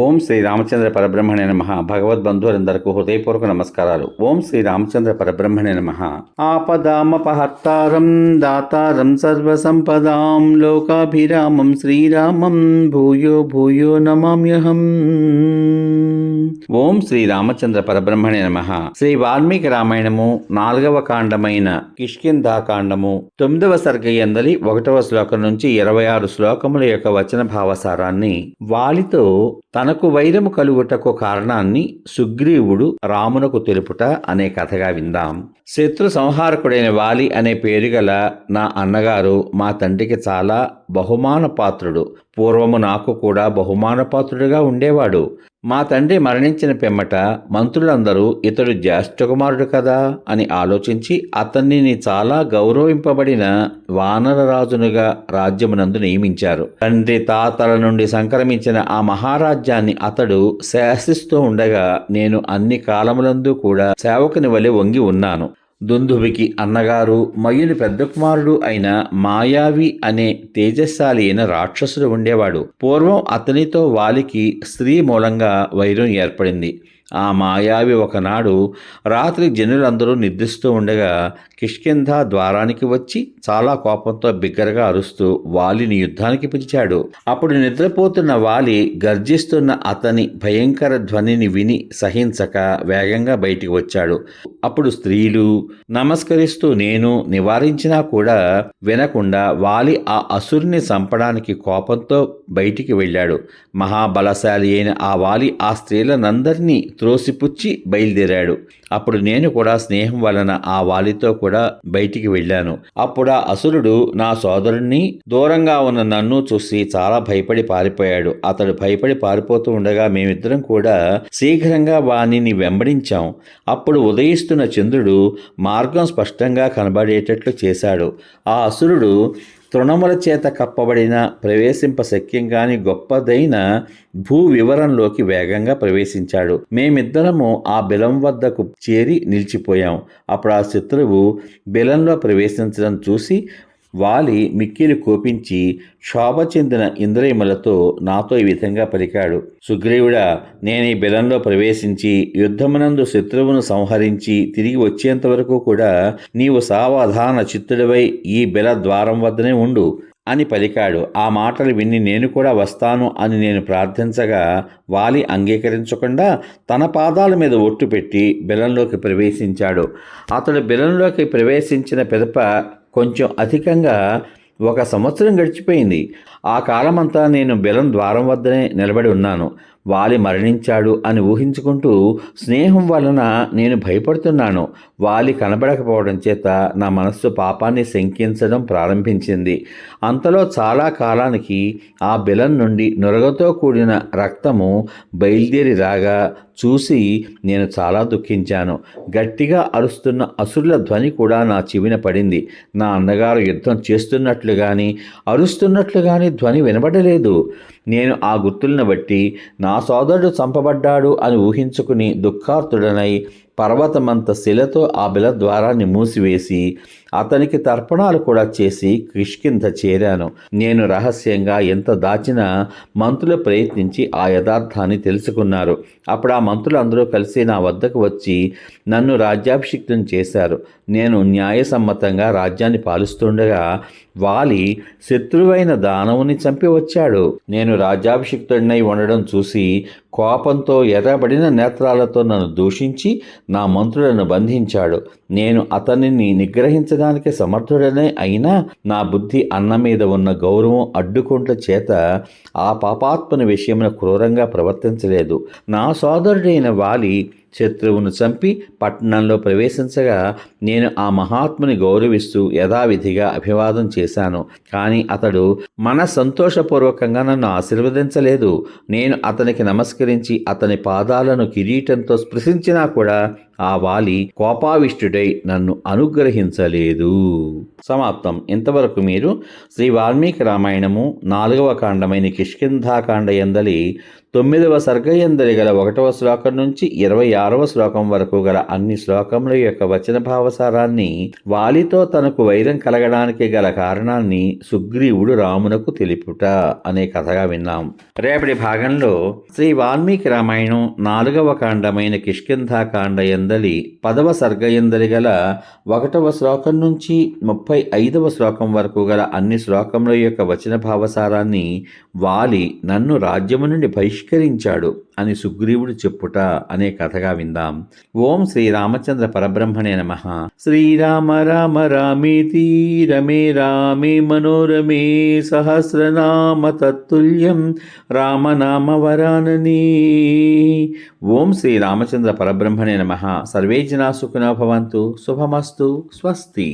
ఓం శ్రీ రామచంద్ర పరబ్రహ్మణే నమః. భగవద్బంధువులందరికీ హృదయపూర్వక నమస్కారాలు. ఓం శ్రీ రామచంద్ర పరబ్రహ్మణే నమః. ఆపదామపహర్తారం దాతారం సర్వసంపదాం లోకాభిరామం శ్రీరామం భూయో భూయో నమామ్యహం. ఓం శ్రీ రామచంద్ర పరబ్రహ్మణే నమః. శ్రీ వాల్మీకి రామాయణము 4వ కాండమైన కిష్కింధాకాండము 9వ సర్గయందలి 1వ శ్లోకం నుంచి 26 శ్లోకముల యొక్క వచన భావసారాన్ని, వాలితో తనకు వైరము కలుగుటకు కారణాన్ని సుగ్రీవుడు రామునకు తెలుపుట అనే కథగా విందాం. శత్రు సంహారకుడైన వాలి అనే పేరు గల నా అన్నగారు మా తండ్రికి చాలా బహుమానపాత్రుడు. పూర్వము నాకు కూడా బహుమానపాత్రుడిగా ఉండేవాడు. మా తండ్రి మరణించిన పిమ్మట మంత్రులందరూ ఇతడు జ్యేష్ఠకుమారుడు కదా అని ఆలోచించి అతన్ని చాలా గౌరవింపబడిన వానరరాజునుగా రాజ్యమునందు నియమించారు. తండ్రి తాతల నుండి సంక్రమించిన ఆ మహారాజ్యాన్ని అతడు శాసిస్తూ ఉండగా నేను అన్ని కాలములందు కూడా సేవకుని వలె వంగి ఉన్నాను. దుందుభికి అన్నగారు మయుని పెద్ద కుమారుడు అయిన మాయావి అనే తేజస్శాలి అయిన రాక్షసుడు ఉండేవాడు. పూర్వం అతనితో వాలికి స్త్రీ మూలంగా వైరం ఏర్పడింది. ఆ మాయావి ఒకనాడు రాత్రి జనులందరూ నిద్రిస్తూ ఉండగా కిష్కింధ ద్వారానికి వచ్చి చాలా కోపంతో బిగ్గరగా అరుస్తూ వాలిని యుద్ధానికి పిలిచాడు. అప్పుడు నిద్రపోతున్న వాలి గర్జిస్తున్న అతని భయంకర ధ్వనిని విని సహించక వేగంగా బయటికి వచ్చాడు. అప్పుడు స్త్రీలు నమస్కరిస్తూ నేను నివారించినా కూడా వినకుండా వాలి ఆ అసురుని చంపడానికి కోపంతో బయటికి వెళ్ళాడు. మహాబలశాలి అయిన ఆ వాలి ఆ స్త్రీలనందరినీ త్రోసిపుచ్చి బయలుదేరాడు. అప్పుడు నేను కూడా స్నేహం వలన ఆ వాలితో కూడా బయటికి వెళ్ళాను. అప్పుడు ఆ అసురుడు నా సోదరుణ్ణి, దూరంగా ఉన్న నన్ను చూసి చాలా భయపడి పారిపోయాడు. అతడు భయపడి పారిపోతూ ఉండగా మేమిద్దరం కూడా శీఘ్రంగా వానిని వెంబడించాం. అప్పుడు ఉదయిస్తున్న చంద్రుడు మార్గం స్పష్టంగా కనబడేటట్లు చేశాడు. ఆ అసురుడు తృణముల చేత కప్పబడిన ప్రవేశింప శక్యంగాని గొప్పదైన భూ వివరంలోకి వేగంగా ప్రవేశించాడు. మేమిద్దరము ఆ బిలం వద్దకు చేరి నిలిచిపోయాం. అప్పుడు ఆ శత్రువు బిలంలో ప్రవేశించడం చూసి వాలి మిక్కిలి కోపించి క్షోభ చెందిన ఇంద్రియములతో నాతో ఈ విధంగా పలికాడు. సుగ్రీవుడా, నేను ఈ బిలంలో ప్రవేశించి యుద్ధమునందు శత్రువును సంహరించి తిరిగి వచ్చేంత వరకు కూడా నీవు సావధాన చిత్తుడివై ఈ బిల ద్వారం వద్దనే ఉండు అని పలికాడు. ఆ మాటలు విని నేను కూడా వస్తాను అని నేను ప్రార్థించగా వాలి అంగీకరించకుండా తన పాదాల మీద ఒట్టు పెట్టి బిలంలోకి ప్రవేశించాడు. అతడు బిలంలోకి ప్రవేశించిన పిదప కొంచెం అధికంగా 1 సంవత్సరం గడిచిపోయింది. ఆ కాలమంతా నేను బిలం ద్వారం వద్దనే నిలబడి ఉన్నాను. వాలి మరణించాడు అని ఊహించుకుంటూ స్నేహం వలన నేను భయపడుతున్నాను. వాలి కనబడకపోవడం చేత నా మనస్సు పాపాన్ని శంకించడం ప్రారంభించింది. అంతలో చాలా కాలానికి ఆ బిలం నుండి నురగతో కూడిన రక్తము బయలుదేరి రాగా చూసి నేను చాలా దుఃఖించాను. గట్టిగా అరుస్తున్న అసురుల ధ్వని కూడా నా చెవిన పడింది. నా అన్నగారు యుద్ధం చేస్తున్నట్లు కానీ అరుస్తున్నట్లు కానీ ధ్వని వినబడలేదు. నేను ఆ గుర్తులను బట్టి నా సోదరుడు చంపబడ్డాడు అని ఊహించుకుని దుఃఖార్తుడనై పర్వతమంత శిలతో ఆ బిల ద్వారాన్ని మూసివేసి అతనికి తర్పణాలు కూడా చేసి కిష్కింధ చేరాను. నేను రహస్యంగా ఎంత దాచినా మంత్రులు ప్రయత్నించి ఆ యథార్థాన్ని తెలుసుకున్నారు. అప్పుడు ఆ మంత్రులందరూ కలిసి నా వద్దకు వచ్చి నన్ను రాజ్యాభిషిక్తం చేశారు. నేను న్యాయసమ్మతంగా రాజ్యాన్ని పాలిస్తుండగా వాలి శత్రువైన దానవుని చంపి వచ్చాడు. నేను రాజ్యాభిషిక్తుడినై ఉండడం చూసి కోపంతో ఎర్రబడిన నేత్రాలతో నన్ను దూషించి నా మంత్రులను బంధించాడు. నేను అతనిని నిగ్రహించడానికి సమర్థుడనే అయినా నా బుద్ధి అన్న మీద ఉన్న గౌరవం అడ్డుకుంట్ల చేత ఆ పాపాత్మని విషయమున క్రూరంగా ప్రవర్తించలేదు. నా సోదరుడైన వాలి శత్రువును చంపి పట్టణంలో ప్రవేశించగా నేను ఆ మహాత్ముని గౌరవిస్తూ యథావిధిగా అభివాదం చేశాను. కానీ అతడు మన సంతోషపూర్వకంగా నన్ను ఆశీర్వదించలేదు. నేను అతనికి నమస్కరించి అతని పాదాలను కిరీటంతో స్పృశించినా కూడా ఆ వాలి కోపావిష్టుడై నన్ను అనుగ్రహించలేదు. సమాప్తం. ఇంతవరకు మీరు శ్రీ వాల్మీకి రామాయణము 4వ కాండమైన కిష్కింధాకాండ యందలి 9వ సర్గ యందలి గల 1వ శ్లోకం నుంచి 26వ శ్లోకం వరకు గల అన్ని శ్లోకముల యొక్క వచన భావసారాన్ని, వాలితో తనకు వైరం కలగడానికి గల కారణాన్ని సుగ్రీవుడు రామునకు తెలుపుట అనే కథగా విన్నాం. రేపటి భాగంలో శ్రీ వాల్మీకి రామాయణం 4వ కాండమైన కిష్కింధాకాండ యందలి 10వ సర్గ యందలి గల 1వ శ్లోకం నుంచి 35వ శ్లోకం వరకు గల అన్ని శ్లోకముల యొక్క వచన భావసారాన్ని, వాలి నన్ను రాజ్యము నుండి బహిష్కరించాడు అని సుగ్రీవుడు చెప్పుట అనే కథగా విందాం. ఓం శ్రీరామచంద్ర పరబ్రహ్మణే నమః. శ్రీరామ రామ రామేతి రమే రామే మనోరమే సహస్రనామ తత్తుల్యం రామనామ వరాననే. ఓం శ్రీరామచంద్ర పరబ్రహ్మణే నమః. సర్వే జనా సుఖినో భవంతు. శుభమస్తు. స్వస్తి.